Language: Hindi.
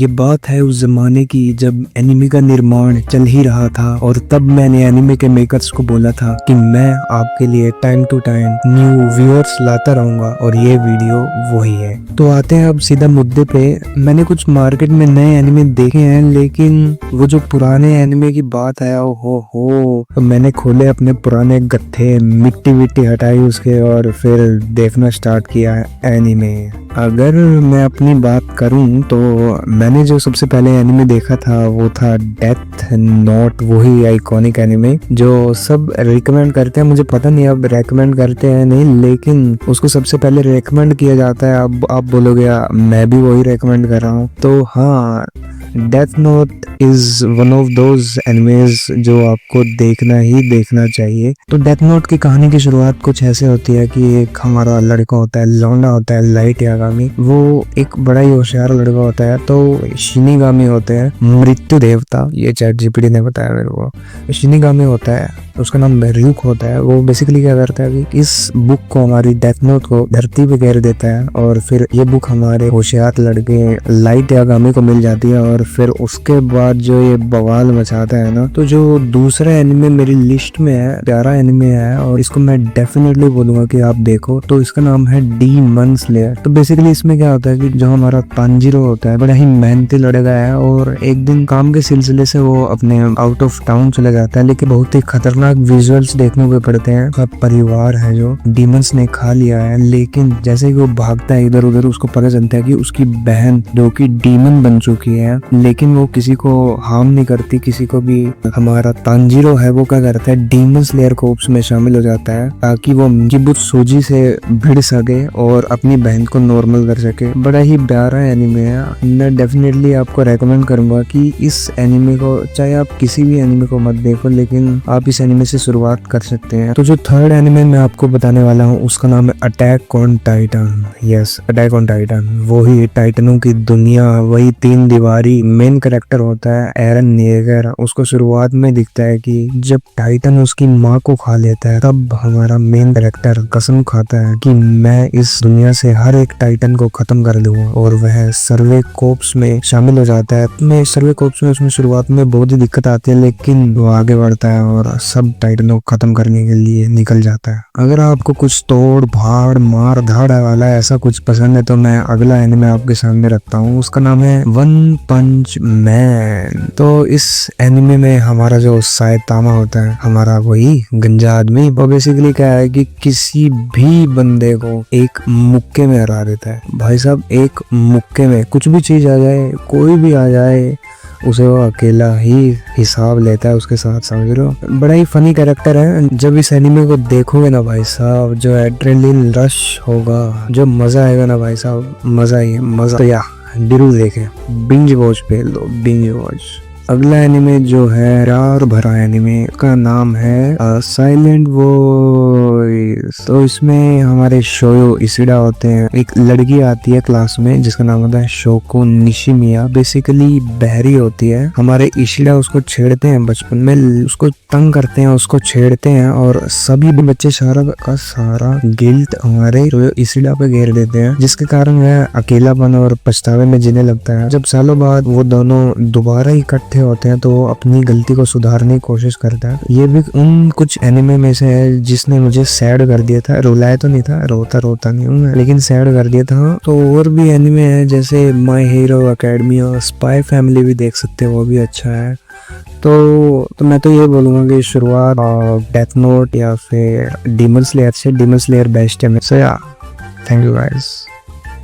ये बात है उस जमाने की जब एनिमे का निर्माण चल ही रहा था और तब मैंने एनिमे के मेकर्स को बोला था कि मैं आपके लिए time to time new viewers लाता रहूंगा और ये वीडियो वही है। तो आते हैं अब सीधा मुद्दे पे। मैंने कुछ मार्केट में नए एनिमे देखे हैं, लेकिन वो जो पुराने एनिमे की बात है हो तो मैंने खोले अपने पुराने गत्थे, मिट्टी विट्टी हटाई उसके और फिर देखना स्टार्ट किया एनिमे। अगर मैं अपनी बात करूं तो मैंने जो सबसे पहले एनिमे देखा था वो था डेथ नोट, वही आइकॉनिक एनिमे जो सब रिकमेंड करते हैं। मुझे पता नहीं अब रेकमेंड करते हैं नहीं, लेकिन उसको सबसे पहले रेकमेंड किया जाता है। अब आप बोलोगे मैं भी वही रेकमेंड कर रहा हूँ, तो हाँ, death note is one of those animes जो आपको देखना ही देखना चाहिए। तो डेथ नोट की कहानी की शुरुआत कुछ ऐसे होती है कि एक हमारा लड़का होता है, लौंडा होता है, लाइट यागामी। वो एक बड़ा ही होशियार लड़का होता है। तो शिनिगामी होते हैं मृत्यु देवता, ये चैट जीपीटी ने बताया मेरे को। शिनिगामी होता है, उसका नाम र्यूक होता है। वो बेसिकली क्या करता है कि इस बुक को, हमारी डेथ नोट को धरती पे घेर देता है और फिर ये बुक हमारे होशियार लड़के लाइट यागामी को मिल जाती है। और फिर उसके बाद जो ये बवाल मचाता है ना, तो जो दूसरा एनिमे मेरी लिस्ट में है, प्यारा एनिमे है और इसको मैं डेफिनेटली बोलूंगा कि आप देखो, तो इसका नाम है डीमन स्लेयर। तो बेसिकली इसमें क्या होता है कि जो हमारा तांजीरो होता है बड़ा ही मेहनती लड़का है और एक दिन काम के सिलसिले से वो अपने आउट ऑफ टाउन चला जाता है, लेकिन बहुत ही खतरनाक विजुअल्स देखने को पड़ते हैं। उसका परिवार है जो डीमंस ने खा लिया है, लेकिन जैसे ही वो भागता है इधर उधर, उसको पता चलता है कि उसकी बहन जो कि डीमन बन चुकी है, लेकिन वो किसी को हार्म नहीं करती, किसी को भी। हमारा तांजीरो है वो क्या करता है, डीमन स्लेयर कोर्प्स में शामिल हो जाता है ताकि वो किबुत सोजी से भिड़ सके और अपनी बहन को नॉर्मल कर सके। बड़ा ही प्यारा एनिमे है। मैं डेफिनेटली आपको रेकमेंड करूंगा कि इस एनिमे को, चाहे आप किसी भी एनिमे को मत देखो, लेकिन आप इस एनिमे से शुरुआत कर सकते हैं। तो जो थर्ड एनिमे मैं आपको बताने वाला हूँ उसका नाम है attack on Titan. Yes, attack on Titan, वही टाइटनों की दुनिया, वही तीन दीवारी। मेन कैरेक्टर होता है एरन येगर। उसको शुरुआत में दिखता है कि जब टाइटन उसकी माँ को खा लेता है, तब हमारा मेन कैरेक्टर कसम खाता है कि मैं इस दुनिया से हर एक टाइटन को खत्म कर दूंगा और वह सर्वे कोर्प्स में शामिल हो जाता है। मैं सर्वे कोर्प्स में उसमें शुरुआत में बहुत ही दिक्कत आती है, लेकिन वो आगे बढ़ता है और सब टाइटनों को खत्म करने के लिए निकल जाता है। अगर आपको कुछ तोड़ भाड़ मार धाड़ वाला ऐसा कुछ पसंद है तो मैं अगला एनिमे आपके सामने रखता हूँ। उसका नाम है वन पंच मैन। तो इस एनिमे में हमारा जो साइतामा होता है, हमारा वही गंजा आदमी, वो बेसिकली क्या है कि किसी भी बंदे को एक मुक्के में हरा देता है। भाई साहब, एक मुक्के में कुछ भी चीज आ जाए, कोई भी आ जाए, उसे वो अकेला ही हिसाब लेता है उसके साथ। समझ लो, बड़ा ही फनी कैरेक्टर है। जब इस एनिमे को देखोगे ना भाई साहब, जो एड्रेनलिन रश होगा, जो मजा आएगा ना भाई साहब, मजा ही है, मजा। तो या जरूर देखें, बिंज वॉच पे लो, बिंज वॉच। अगला एनिमे जो है प्यार भरा एनिमे, का नाम है साइलेंट वॉइस। तो इसमें हमारे शोयो इशिडा होते हैं। एक लड़की आती है क्लास में जिसका नाम होता है शोको निशिमिया। बेसिकली बहरी होती है। हमारे इशिडा उसको छेड़ते हैं बचपन में, उसको तंग करते हैं, उसको छेड़ते हैं और सभी बच्चे सारा का सारा गिल्ट हमारे शोयो इशिडा पे घेर देते हैं, जिसके कारण वह अकेलापन और पछतावे में जीने लगता है। जब सालों बाद वो दोनों दोबारा इकट्ठे होते हैं तो वो अपनी गलती को सुधारने की कोशिश करता है। ये भी उन कुछ एनिमे में से है जिसने मुझे सैड कर दिया था। रुलाया तो नहीं था, रोता नहीं हूँ मैं, लेकिन सैड कर दिया था। तो और भी एनिमे है जैसे my hero academia, spy family भी देख सकते हो, वो भी अच्छा है। तो मैं तो ये बोलूंगा कि शुरुआत डेथ नोट या फिर डीमन स्लेयर से, डीमन स्लेयर बेस्ट है। सो या, थैंक यू गाइस।